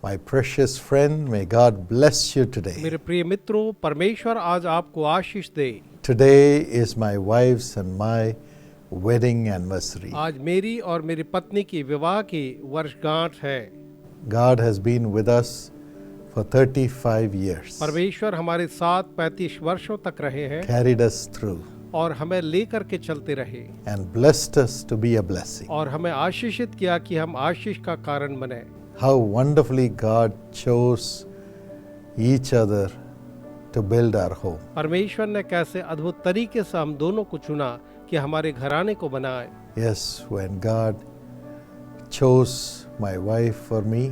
My precious friend, may God bless you today. मेरे प्रिय मित्रों, परमेश्वर आज आपको आशीष दे। Today is my wife's and my wedding anniversary. आज मेरी और मेरी पत्नी की विवाह की वर्षगांठ है। God has been with us for 35 years, परमेश्वर हमारे साथ 35 वर्षों तक रहे हैं carried us through, और हमें लेकर के चलते रहे and blessed us to be a blessing. और हमें आशीषित किया कि हम आशीष का कारण बने। How wonderfully God chose each other to build our home. परमेश्वर ने कैसे अद्भुत तरीके से हम दोनों को चुना कि हमारे घराने को बनाए। Yes, when God chose my wife for me,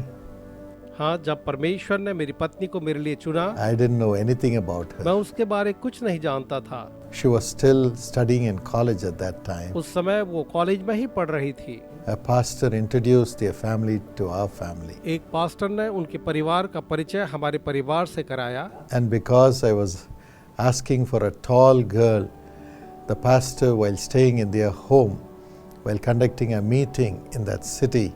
हाँ, जब परमेश्वर ने मेरी पत्नी को मेरे लिए चुना, I didn't know anything about मैं her. उसके बारे कुछ नहीं जानता था। She was still studying in college at that time. उस समय वो कॉलेज में ही पढ़ रही थी। A pastor introduced their family to our family. एक पास्टर ने उनके परिवार का परिचय हमारे परिवार से कराया And because I was asking for a tall girl, the pastor, while staying in their home, while conducting a meeting in that city,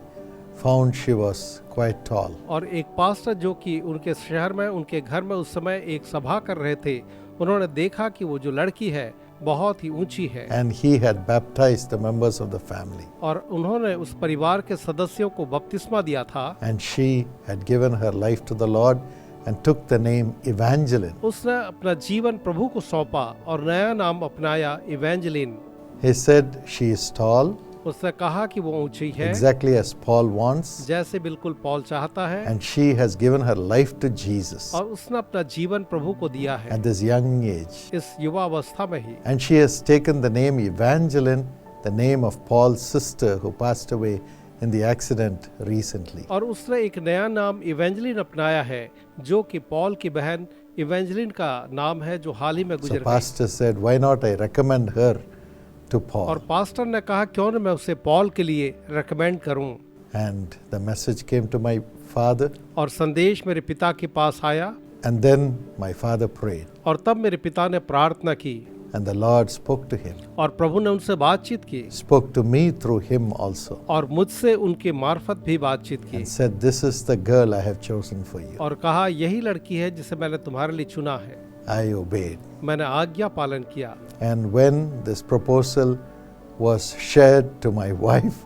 found she was quite tall. और एक पास्टर जो कि उनके शहर में उनके घर में उस समय एक सभा कर रहे थे, उन्होंने देखा कि वो जो लड़की है बहुत ही ऊंची है। And he had baptized the members of the family. और उन्होंने उस परिवार के सदस्यों को बपतिस्मा दिया था। And she had given her life to the Lord and took the name Evangeline. उसने अपना जीवन प्रभु को सौंपा और नया नाम अपनाया इवेंजेलिन। He said she is tall, उसने कहा कि वो ऊंची है, exactly as Paul wants, जैसे बिल्कुल पौल चाहता है, and she has given her life to Jesus और उसने अपना जीवन प्रभु को दिया है at this young age. इस युवावस्था में ही। And she has taken the name Evangeline, the name of Paul's sister who passed away in the accident recently. और उसने एक नया नाम इवेंजेलिन अपनाया है जो कि पॉल की बहन इवेंजेलिन का नाम है जो हाल ही में So गुजर गई। pastor said, why not I recommend her to Paul? और पास्टर ने कहा क्यों न मैं उसे पॉल के लिए रेकमेंड करूं। And the message came to my father, और संदेश मेरे पिता के पास आया and then my father prayed, और तब मेरे पिता ने प्रार्थना की and the Lord spoke to him, और प्रभु ने उनसे बातचीत की spoke to me through him also, और मुझसे उनके मार्फत भी बातचीत की and said, this is the girl I have chosen for you. और कहा यही लड़की है जिसे मैंने तुम्हारे लिए चुना है। I obeyed. मैंने आज्ञा पालन किया। And when this proposal was shared to my wife,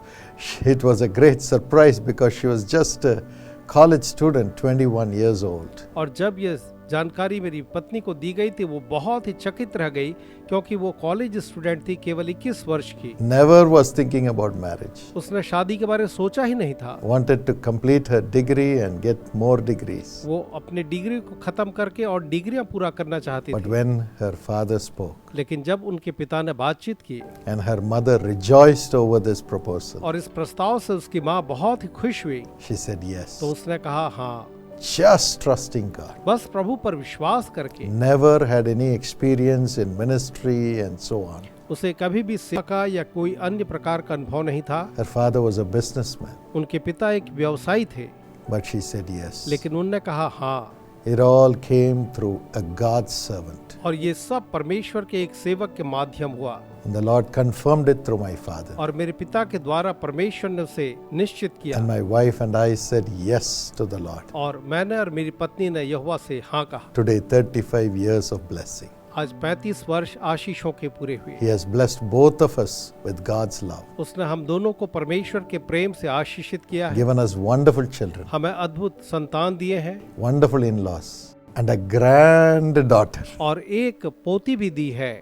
it was a great surprise because she was just a college student, 21 years old. और जब ये जानकारी मेरी पत्नी को दी गई थी वो बहुत ही चकित रह गई क्योंकि वो कॉलेज स्टूडेंट थी, केवल 21 वर्ष की। Never was thinking about marriage. उसने शादी के बारे में सोचा ही नहीं था। Wanted to complete her degree and get more degrees. वो अपनी डिग्री को खत्म करके और डिग्रियां पूरा करना चाहती But थी। when her father spoke लेकिन जब उनके पिता ने बातचीत की and her mother rejoiced over this proposal, और इस प्रस्ताव से उसकी माँ बहुत ही खुश हुई she said yes. तो उसने कहा हाँ, Just trusting God. बस प्रभु पर विश्वास करके। Never had any experience in ministry and so on. उसे कभी भी सेवा का या कोई अन्य प्रकार का अनुभव नहीं था। Her father was a businessman, उनके पिता एक व्यवसायी थे, but she said yes. लेकिन उनने कहा हाँ। It all came through a God's servant. और ये सब परमेश्वर के एक सेवक के माध्यम हुआ And the Lord confirmed it through my father. और मेरे पिता के द्वारा परमेश्वर ने उसे निश्चित किया। And my wife and I said yes to the Lord. और मैंने और मेरी पत्नी ने यहोवा से हाँ कहा। Today, 35 years of blessing. आज 35 वर्ष आशीषों के पूरे हुए। He has blessed both of us with God's love, उसने हम दोनों को परमेश्वर के प्रेम से आशीषित किया है। given us wonderful children, हमें अद्भुत संतान दिए हैं wonderful in-laws, and a granddaughter. और एक पोती भी दी है।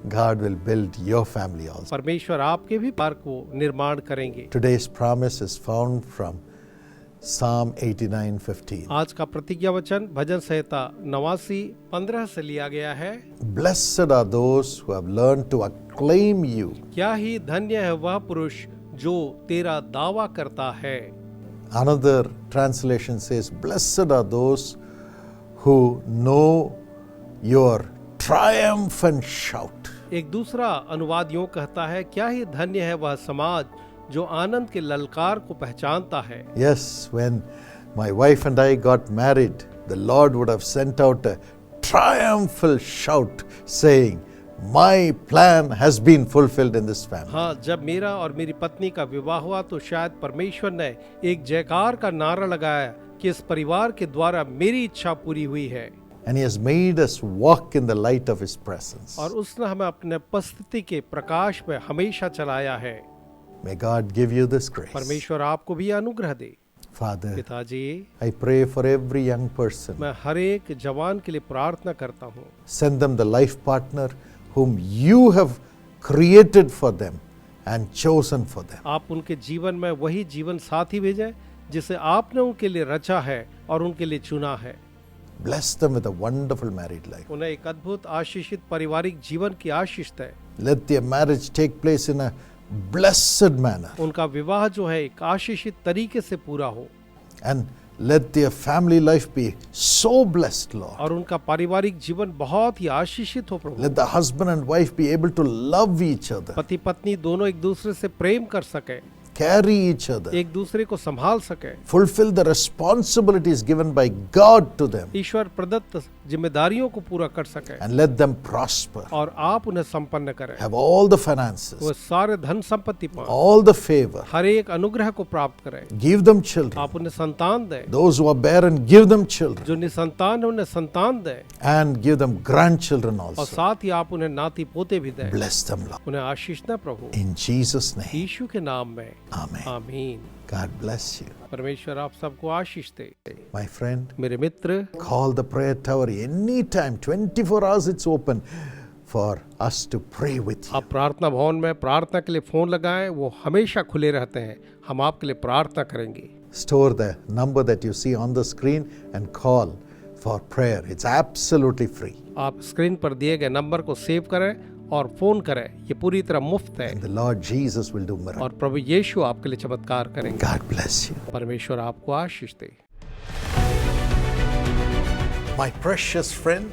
God will build your family also. परमेश्वर आपके भी पार को निर्माण करेंगे। Today's promise is found from Psalm 89:15. आज का प्रतिज्ञा वचन भजन संहिता 89:15 से लिया गया है। Blessed are those who have learned to acclaim you. क्या ही धन्य है वह पुरुष जो तेरा दावा करता है। Another translation says, blessed are those who know your triumphant shout. एक दूसरा अनुवाद यूं कहता है, क्या ही धन्य है वह समाज जो आनंद के ललकार को पहचानता है। Yes, when my wife and I got married, the Lord would have sent out a triumphal shout saying, My plan has been fulfilled in this family. हाँ, जब मेरा और मेरी पत्नी का विवाह हुआ तो शायद परमेश्वर ने एक जयकार का नारा लगाया कि इस परिवार के द्वारा मेरी इच्छा पूरी हुई है। And He has made us walk in the light of His presence. और उसने हमें अपने उपस्थिति के प्रकाश में हमेशा चलाया है। May God give you this grace. परमेश्वर आपको भी अनुग्रह दे। Father, पिताजी, I pray for every young person. मैं हर एक जवान के लिए प्रार्थना करता हूँ। Send them the life partner whom you have created for them and chosen for them. आप उनके जीवन में वही जीवन साथी भेजें जिसे आपने उनके लिए रचा है और उनके लिए चुना है। Bless them with a wonderful married life. उन्हें एक अद्भुत आशीषित पारिवारिक जीवन की आशीष है। Let their marriage take place in a blessed manner. उनका विवाह जो है एक आशीषित तरीके से पूरा हो। And let their family life be so blessed, Lord. और उनका पारिवारिक जीवन बहुत ही आशीषित हो प्रभु। Let the husband and wife be able to love each other, पति पत्नी दोनों एक दूसरे से प्रेम कर सके, carry each other, एक दूसरे को संभाल सके, fulfill the responsibilities given by God to them, ईश्वर प्रदत्त जिम्मेदारियों को पूरा कर सके, and let them prosper, और आप उन्हें संपन्न करें। have all the finances, वो सारे धन संपत्ति पाएं, all the favor, हर एक अनुग्रह को प्राप्त करें। give them children. आप उन्हें संतान दें, Those who are barren, give them children, जो निसंतान है उन्हें संतान दें, and give them grandchildren और also. साथ ही आप उन्हें नाती पोते भी दें। Bless them, Lord. उन्हें आशीष दें प्रभु, In Jesus' name, यीशु के नाम में Amen. आमीन। God bless you. परमेश्वर आप सबको आशीष दे। My friend, मेरे मित्र, call the prayer tower anytime, 24 hours it's open for us to pray with you. आप प्रार्थना भवन में प्रार्थना के लिए फोन लगाएं, वो हमेशा खुले रहते हैं। हम आपके लिए प्रार्थना करेंगे। Store the number that you see on the screen and call for prayer. It's absolutely free. आप स्क्रीन पर दिए गए नंबर को सेव करें और फोन करें, ये पूरी तरह मुफ्त है। And the Lord Jesus will do miracles. और प्रभु यीशु आपके लिए चमत्कार करेंगे। God bless you. परमेश्वर आपको आशीष दे। My precious friend,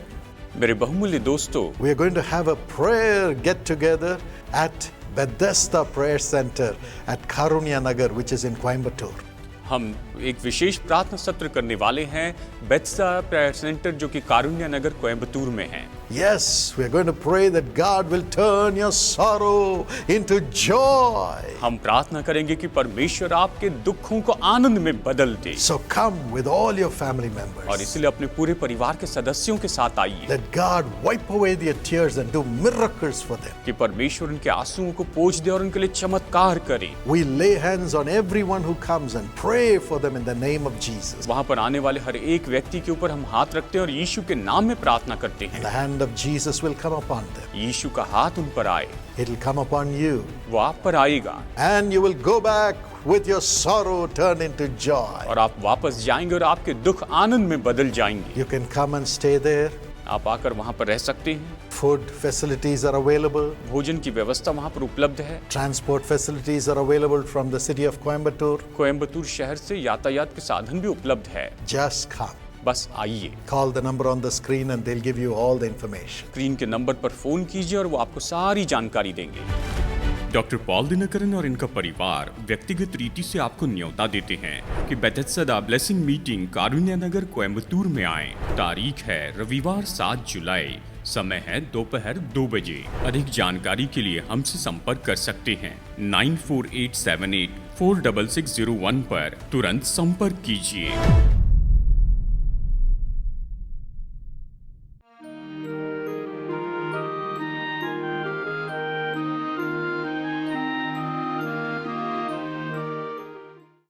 मेरे बहुमूल्य दोस्तों, we are going to have a prayer get together at Bethesda Prayer Center at Karunya Nagar, which is in Coimbatore. हम एक विशेष प्रार्थना सत्र करने वाले हैं बेथेस्दा प्रेयर सेंटर जो कि कारुण्य नगर कोयम्बतूर में है। Yes, we are going to pray that God will turn your sorrow into joy. हम प्रार्थना करेंगे कि परमेश्वर आपके दुखों को आनंद में बदल दे। So come with all your family members. और इसलिए अपने पूरे परिवार के सदस्यों के साथ आइए। Let God wipe away their tears and do miracles for them. कि परमेश्वर उनके आंसुओं को पोंछ दे और उनके लिए चमत्कार करे। We lay hands on everyone who comes and pray for them in the name of Jesus. वहाँ पर आने वाले हर एक व्यक्ति के ऊपर हम हाथ रखते हैं और यीशु के नाम में प्रार्थना करते The हैं। hand of Jesus will come upon them. यीशु का हाथ उन पर आए, It will come upon you. वो आप पर आएगा And you will go back with your sorrow turned into joy. और आप वापस जाएंगे और आपके दुख आनंद में बदल जाएंगे। You can come and stay there. आप आकर वहाँ पर रह सकते हैं। Food facilities are available. भोजन की व्यवस्था वहाँ पर उपलब्ध है। Transport facilities are available from the city of Coimbatore. Coimbatore शहर से यातायात के साधन भी उपलब्ध है। Just come. बस आइए, Call the number on the screen and they'll give you all the information. Screen के नंबर पर फोन कीजिए और वो आपको सारी जानकारी देंगे। डॉक्टर पॉल दिनकरन और इनका परिवार व्यक्तिगत रीति से आपको न्योता देते हैं कि बेथेस्दा ब्लेसिंग मीटिंग कारुण्य नगर कोयम्बतूर में आए। तारीख है रविवार 7 जुलाई, समय है दोपहर 2 बजे। अधिक जानकारी के लिए हमसे संपर्क कर सकते हैं 9487846601 पर तुरंत संपर्क कीजिए।